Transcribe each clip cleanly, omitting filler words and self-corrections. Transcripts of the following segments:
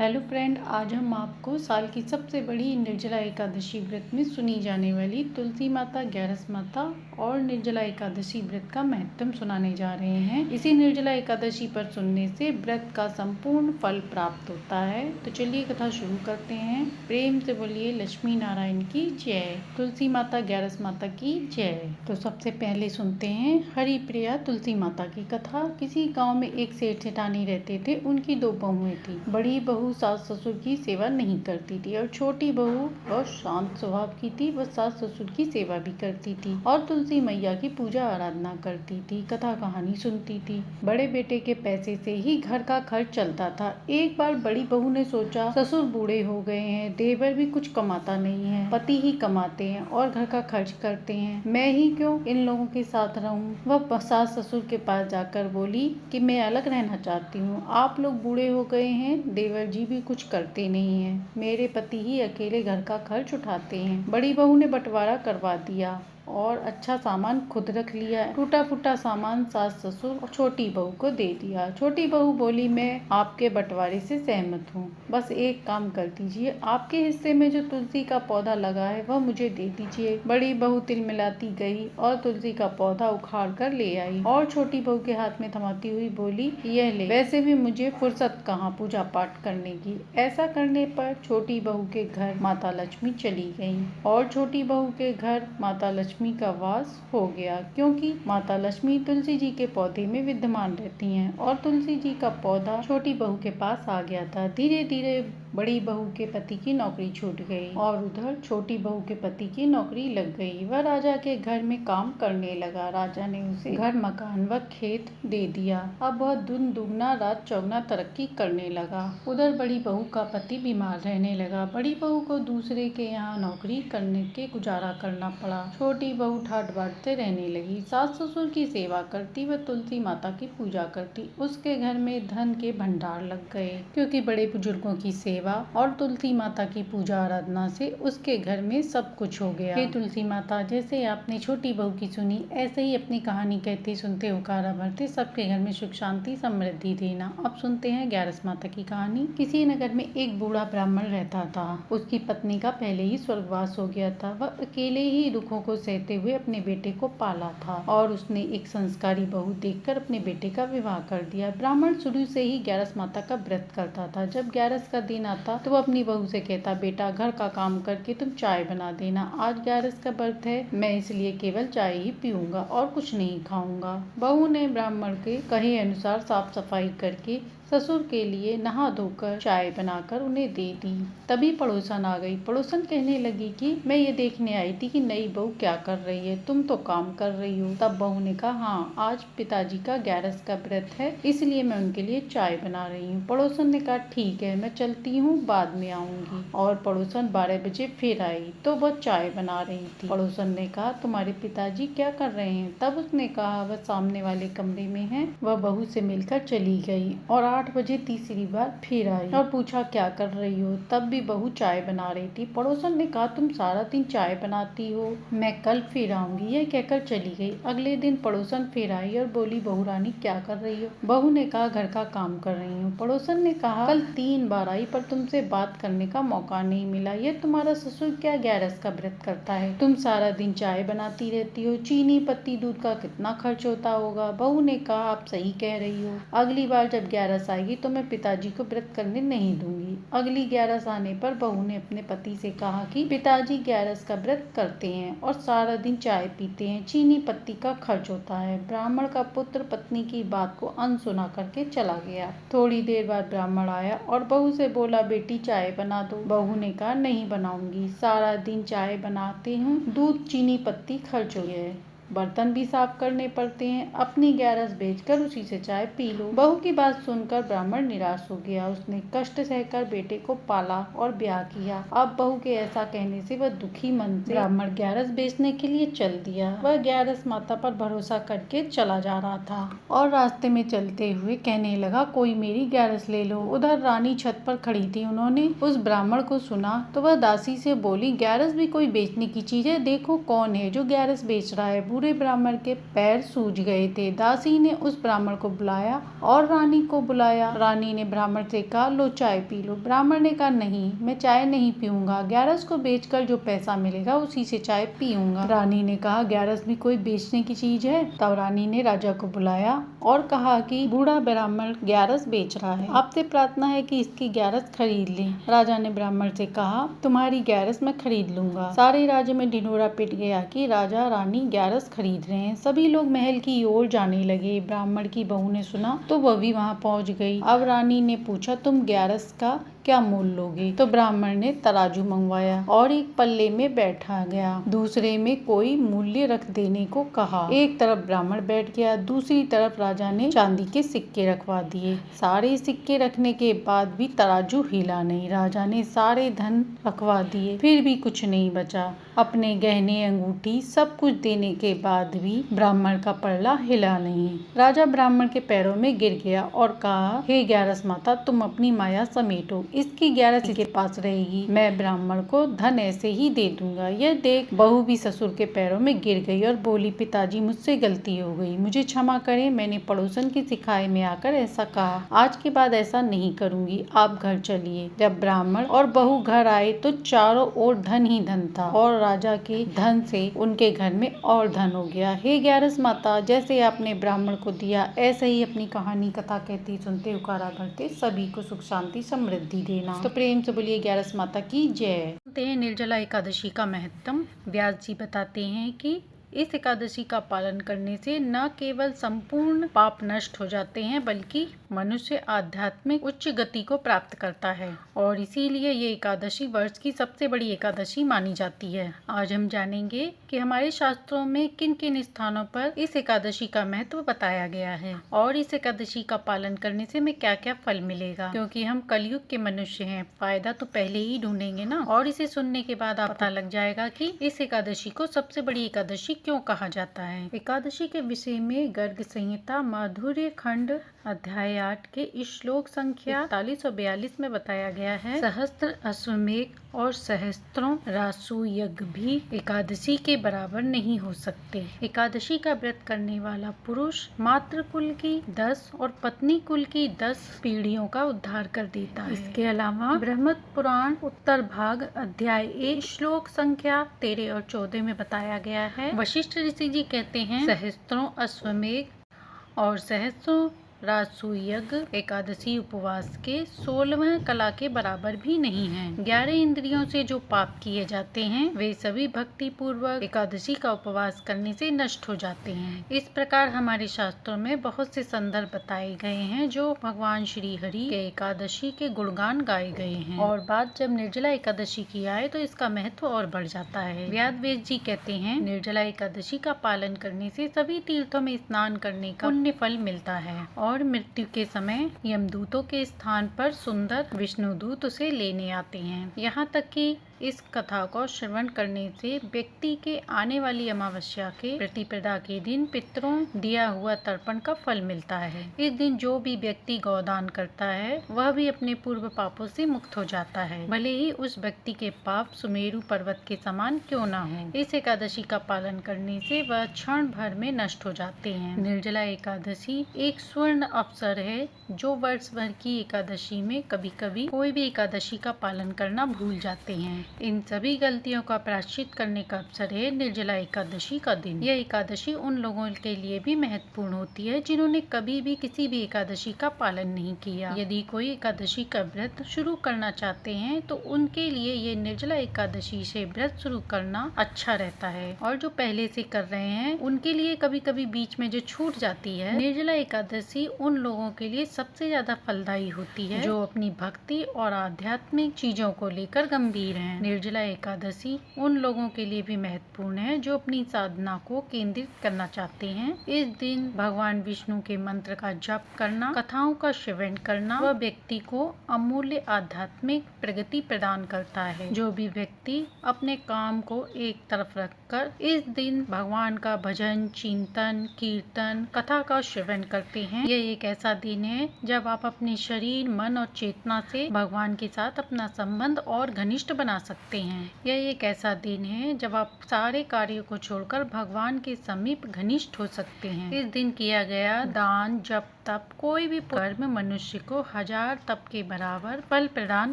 Hello friend, आज हम आपको साल की सबसे बड़ी निर्जला एकादशी व्रत में सुनी जाने वाली तुलसी माता, ग्यारस माता और निर्जला एकादशी व्रत का महत्व सुनाने जा रहे हैं। इसी निर्जला एकादशी पर सुनने से व्रत का संपूर्ण फल प्राप्त होता है। तो चलिए कथा शुरू करते हैं। प्रेम से बोलिए लक्ष्मी नारायण की जय, तुलसी माता, ग्यारस माता की जय। तो सबसे पहले सुनते हैं हरि प्रिया तुलसी माता की कथा। किसी गाँव में एक सेठ सेठानी रहते थे। उनकी दो बहुएं थी। बड़ी बहू सास ससुर की सेवा नहीं करती थी और छोटी बहू बहुत शांत स्वभाव की थी। वह सास ससुर की सेवा भी करती थी और तुलसी मैया की पूजा आराधना करती थी, कथा कहानी सुनती थी। बड़े बेटे के पैसे से ही घर का खर्च चलता था। एक बार बड़ी बहू ने सोचा, ससुर बूढ़े हो गए हैं, देवर भी कुछ कमाता नहीं है, पति ही कमाते हैं और घर का खर्च करते हैं, मैं ही क्यों इन लोगों के साथ रहूं। वह सास ससुर के पास जाकर बोली कि मैं अलग रहना चाहती हूँ। आप लोग बूढ़े हो गए हैं, देवर जी भी कुछ करते नहीं हैं, मेरे पति ही अकेले घर का खर्च उठाते हैं। बड़ी बहू ने बंटवारा करवा दिया और अच्छा सामान खुद रख लिया। टूटा फूटा सामान सास ससुर और छोटी बहू को दे दिया। छोटी बहू बोली, मैं आपके बंटवारे से सहमत हूँ, बस एक काम कर दीजिए, आपके हिस्से में जो तुलसी का पौधा लगा है वह मुझे दे दीजिए। बड़ी बहू तिलमिलाती गई और तुलसी का पौधा उखाड़ कर ले आई और छोटी बहू के हाथ में थमाती हुई बोली, यह ले, वैसे भी मुझे फुर्सत कहाँ पूजा पाठ करने की। ऐसा करने पर छोटी बहू के घर माता लक्ष्मी चली गयी और छोटी बहू के घर माता लक्ष्मी का वास हो गया, क्योंकि माता लक्ष्मी तुलसी जी के पौधे में विद्यमान रहती हैं और तुलसी जी का पौधा छोटी बहू के पास आ गया था। धीरे धीरे बड़ी बहू के पति की नौकरी छूट गई और उधर छोटी बहू के पति की नौकरी लग गई। वह राजा के घर में काम करने लगा। राजा ने उसे घर, मकान व खेत दे दिया। अब वह दिन दुगना रात चौगुना तरक्की करने लगा। उधर बड़ी बहू का पति बीमार रहने लगा। बड़ी बहू को दूसरे के यहाँ नौकरी करने के गुजारा करना पड़ा। छोटी बहू ठाट बाट से रहने लगी। सास ससुर की सेवा करती व तुलसी माता की पूजा करती। उसके घर में धन के भंडार लग गए, क्योंकि बड़े बुजुर्गों की सेवा और तुलसी माता की पूजा आराधना से उसके घर में सब कुछ हो गया। हे तुलसी माता, जैसे आपने छोटी बहू की सुनी, ऐसे ही अपनी कहानी कहते सुनते हुकारा भरते सबके घर में सुख शांति समृद्धि देना। अब सुनते हैं ग्यारस माता की कहानी। किसी नगर में एक बूढ़ा ब्राह्मण रहता था। उसकी पत्नी का पहले ही स्वर्गवास हो गया था। वह अकेले ही दुखों को सहते हुए अपने बेटे को पाला था और उसने एक संस्कारी बहू देखकर अपने बेटे का विवाह कर दिया। ब्राह्मण शुरू से ही ग्यारस माता का व्रत करता था। जब ग्यारस का दिन आता तो वो अपनी बहू से कहता, बेटा घर का काम करके तुम चाय बना देना, आज ग्यारस का व्रत है, मैं इसलिए केवल चाय ही पीऊंगा और कुछ नहीं खाऊंगा। बहू ने ब्राह्मण के कहे अनुसार साफ सफाई करके ससुर के लिए नहा धोकर चाय बनाकर उन्हें दे दी। तभी पड़ोसन आ गई। पड़ोसन कहने लगी कि मैं ये देखने आई थी कि नई बहू क्या कर रही है, तुम तो काम कर रही हो। तब बहू ने कहा, हाँ, आज पिताजी का ग्यारस का व्रत है, इसलिए मैं उनके लिए चाय बना रही हूँ। पड़ोसन ने कहा, ठीक है, मैं चलती हूँ, बाद में आऊंगी। और पड़ोसन 12 बजे फिर आई तो वह चाय बना रही थी। पड़ोसन ने कहा, तुम्हारे पिताजी क्या कर रहे हैं? तब उसने कहा, वह सामने वाले कमरे में है। वह बहू से मिलकर चली गई और 8 बजे तीसरी बार फिर आई और पूछा, क्या कर रही हो? तब भी बहू चाय बना रही थी। पड़ोसन ने कहा, तुम सारा दिन चाय बनाती हो, मैं कल फिर आऊंगी। यह कहकर चली गई। अगले दिन पड़ोसन फिर आई और बोली, बहू रानी क्या कर रही हो? बहू ने कहा, घर का काम कर रही हूँ। पड़ोसन ने कहा, कल 3 बार आई पर तुमसे बात करने का मौका नहीं मिला। ये तुम्हारा ससुर क्या ग्यारस का व्रत करता है? तुम सारा दिन चाय बनाती रहती हो, चीनी पत्ती दूध का कितना खर्च होता होगा। बहू ने कहा, आप सही कह रही हो, अगली बार जब ग्यारस आएगी तो मैं पिताजी को व्रत करने नहीं दूंगी। अगली ग्यारस आने पर बहू ने अपने पति से कहा कि पिताजी ग्यारस का व्रत करते हैं और सारा दिन चाय पीते हैं, चीनी पत्ती का खर्च होता है। ब्राह्मण का पुत्र पत्नी की बात को अनसुना करके चला गया। थोड़ी देर बाद ब्राह्मण आया और बहू से बोला, बेटी चाय बना दो। बहू ने कहा, नहीं बनाऊंगी, सारा दिन चाय बनाते हूँ, दूध चीनी पत्ती खर्च हो गया है, बर्तन भी साफ करने पड़ते हैं, अपनी ग्यारस बेचकर उसी से चाय पी लो। बहू की बात सुनकर ब्राह्मण निराश हो गया। उसने कष्ट सहकर बेटे को पाला और ब्याह किया। अब बहू के ऐसा कहने से वह दुखी मन से ब्राह्मण ग्यारस बेचने के लिए चल दिया। वह ग्यारस माता पर भरोसा करके चला जा रहा था और रास्ते में चलते हुए कहने लगा, कोई मेरी ग्यारस ले लो। उधर रानी छत पर खड़ी थी। उन्होंने उस ब्राह्मण को सुना तो वह दासी से बोली, ग्यारस भी कोई बेचने की चीज है, देखो कौन है जो ग्यारस बेच रहा है। बूढ़े ब्राह्मण के पैर सूज गए थे। दासी ने उस ब्राह्मण को बुलाया और रानी को बुलाया। रानी ने ब्राह्मण से कहा, लो चाय पी लो। ब्राह्मण ने कहा, नहीं, मैं चाय नहीं पीऊंगा, ग्यारस को बेचकर जो पैसा मिलेगा उसी से चाय पीऊंगा। रानी ने कहा, ग्यारस भी कोई बेचने की चीज है? तब रानी ने राजा को बुलाया और कहा कि बूढ़ा ब्राह्मण ग्यारस बेच रहा है, आपसे प्रार्थना है कि इसकी ग्यारस खरीद लें। राजा ने ब्राह्मण से कहा, तुम्हारी ग्यारस मैं खरीद लूंगा। सारे राज्य में ढिंढोरा पिट गया कि राजा रानी ग्यारस खरीद रहे हैं। सभी लोग महल की ओर जाने लगे। ब्राह्मण की बहू ने सुना तो वह भी वहां पहुंच गई। अब रानी ने पूछा, तुम ग्यारस का क्या मोल लोगे? तो ब्राह्मण ने तराजू मंगवाया और एक पल्ले में बैठा गया, दूसरे में कोई मूल्य रख देने को कहा। एक तरफ ब्राह्मण बैठ गया, दूसरी तरफ राजा ने चांदी के सिक्के रखवा दिए। सारे सिक्के रखने के बाद भी तराजू हिला नहीं। राजा ने सारे धन रखवा दिए, फिर भी कुछ नहीं बचा। अपने गहने, अंगूठी सब कुछ देने के बाद भी ब्राह्मण का पल्ला हिला नहीं। राजा ब्राह्मण के पैरों में गिर गया और कहा, हे ग्यारस माता, तुम अपनी माया समेटो, इसकी ग्यारस के पास रहेगी, मैं ब्राह्मण को धन ऐसे ही दे दूंगा। यह देख बहू भी ससुर के पैरों में गिर गई और बोली, पिताजी, मुझसे गलती हो गई, मुझे क्षमा करें, मैंने पड़ोसन की सिखाए में आकर ऐसा कहा, आज के बाद ऐसा नहीं करूंगी, आप घर चलिए। जब ब्राह्मण और बहू घर आए तो चारों ओर धन ही धन था और राजा के धन से उनके घर में और धन हो गया। हे ग्यारस माता, जैसे आपने ब्राह्मण को दिया ऐसे ही अपनी कहानी कथा कहती सुनते उकारा भरते सभी को सुख शांति समृद्धि देना। तो प्रेम से बोलिए ग्यारस माता की जय। निर्जला एकादशी का महत्व। व्यास जी बताते हैं कि इस एकादशी का पालन करने से न केवल संपूर्ण पाप नष्ट हो जाते हैं बल्कि मनुष्य आध्यात्मिक उच्च गति को प्राप्त करता है और इसीलिए ये एकादशी वर्ष की सबसे बड़ी एकादशी मानी जाती है। आज हम जानेंगे कि हमारे शास्त्रों में किन किन स्थानों पर इस एकादशी का महत्व बताया गया है और इस एकादशी का पालन करने से हमें क्या क्या फल मिलेगा, क्योंकि हम कलयुग के मनुष्य हैं, फायदा तो पहले ही ढूंढेंगे ना। और इसे सुनने के बाद आप पता लग जाएगा कि इस एकादशी को सबसे बड़ी एकादशी क्यों कहा जाता है। एकादशी के विषय में गर्ग संहिता माधुर्य खंड अध्याय 8 के श्लोक संख्या 41 और 42 में बताया गया है, सहस्त्र अश्वमेध और सहस्त्रों रासु यज्ञ भी एकादशी के बराबर नहीं हो सकते। एकादशी का व्रत करने वाला पुरुष मातृ कुल की 10 और पत्नी कुल की 10 पीढ़ियों का उद्धार कर देता है। इसके अलावा ब्रह्मत पुराण उत्तर भाग अध्याय 1 श्लोक संख्या 13 और 14 में बताया गया है, वशिष्ठ ऋषि जी कहते हैं, सहस्त्रों अश्वमेध और सहस्त्रों राजसूय यज्ञ एकादशी उपवास के 16वें कला के बराबर भी नहीं है। 11 इंद्रियों से जो पाप किए जाते हैं वे सभी भक्ति पूर्वक एकादशी का उपवास करने से नष्ट हो जाते हैं। इस प्रकार हमारे शास्त्रों में बहुत से संदर्भ बताए गए हैं जो भगवान श्री हरि के एकादशी के गुणगान गाए गए हैं और बात जब निर्जला एकादशी की आए तो इसका महत्व और बढ़ जाता है। व्यास जी कहते हैं, निर्जला एकादशी का पालन करने से सभी तीर्थों में स्नान करने का पुण्य फल मिलता है और मृत्यु के समय यमदूतों के स्थान पर सुंदर विष्णुदूत उसे लेने आते हैं। यहाँ तक कि इस कथा को श्रवण करने से व्यक्ति के आने वाली अमावस्या के प्रतिपदा के दिन पितरों दिया हुआ तर्पण का फल मिलता है। इस दिन जो भी व्यक्ति गौदान करता है वह भी अपने पूर्व पापों से मुक्त हो जाता है, भले ही उस व्यक्ति के पाप सुमेरु पर्वत के समान क्यों ना हो। इस एकादशी का पालन करने से वह क्षण भर में नष्ट हो जाते हैं। निर्जला एकादशी एक स्वर्ण अवसर है जो वर्ष भर की एकादशी में कभी कभी कोई भी एकादशी का पालन करना भूल जाते हैं। इन सभी गलतियों का प्रायश्चित करने का अवसर है निर्जला एकादशी का दिन। यह एकादशी उन लोगों के लिए भी महत्वपूर्ण होती है जिन्होंने कभी भी किसी भी एकादशी का पालन नहीं किया। यदि कोई एकादशी का व्रत शुरू करना चाहते हैं तो उनके लिए ये निर्जला एकादशी से व्रत शुरू करना अच्छा रहता है और जो पहले से कर रहे हैं उनके लिए कभी कभी बीच में जो छूट जाती है, निर्जला एकादशी उन लोगों के लिए सबसे ज्यादा फलदायी होती है जो अपनी भक्ति और आध्यात्मिक चीजों को लेकर गंभीर हैं। निर्जला एकादशी उन लोगों के लिए भी महत्वपूर्ण है जो अपनी साधना को केंद्रित करना चाहते हैं। इस दिन भगवान विष्णु के मंत्र का जप करना, कथाओं का श्रवण करना वह व्यक्ति को अमूल्य आध्यात्मिक प्रगति प्रदान करता है। जो भी व्यक्ति अपने काम को एक तरफ रखकर इस दिन भगवान का भजन, चिंतन, कीर्तन, कथा का श्रवण करते हैं, यह एक ऐसा दिन है जब आप अपने शरीर, मन और चेतना से भगवान के साथ अपना संबंध और घनिष्ठ बना सकते हैं। यह एक ऐसा दिन है जब आप सारे कार्यों को छोड़कर भगवान के समीप घनिष्ठ हो सकते हैं। इस दिन किया गया दान, जप, तप, कोई भी कर्म मनुष्य को 1000 तप के बराबर फल प्रदान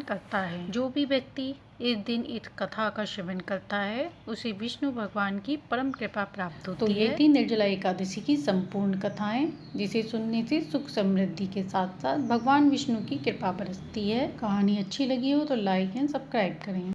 करता है। जो भी व्यक्ति इस दिन इस कथा का श्रवण करता है उसे विष्णु भगवान की परम कृपा प्राप्त होती है। तो ये थी निर्जला एकादशी की संपूर्ण कथाएं, जिसे सुनने से सुख समृद्धि के साथ साथ भगवान विष्णु की कृपा बरसती है। कहानी अच्छी लगी हो तो लाइक एंड सब्सक्राइब करें।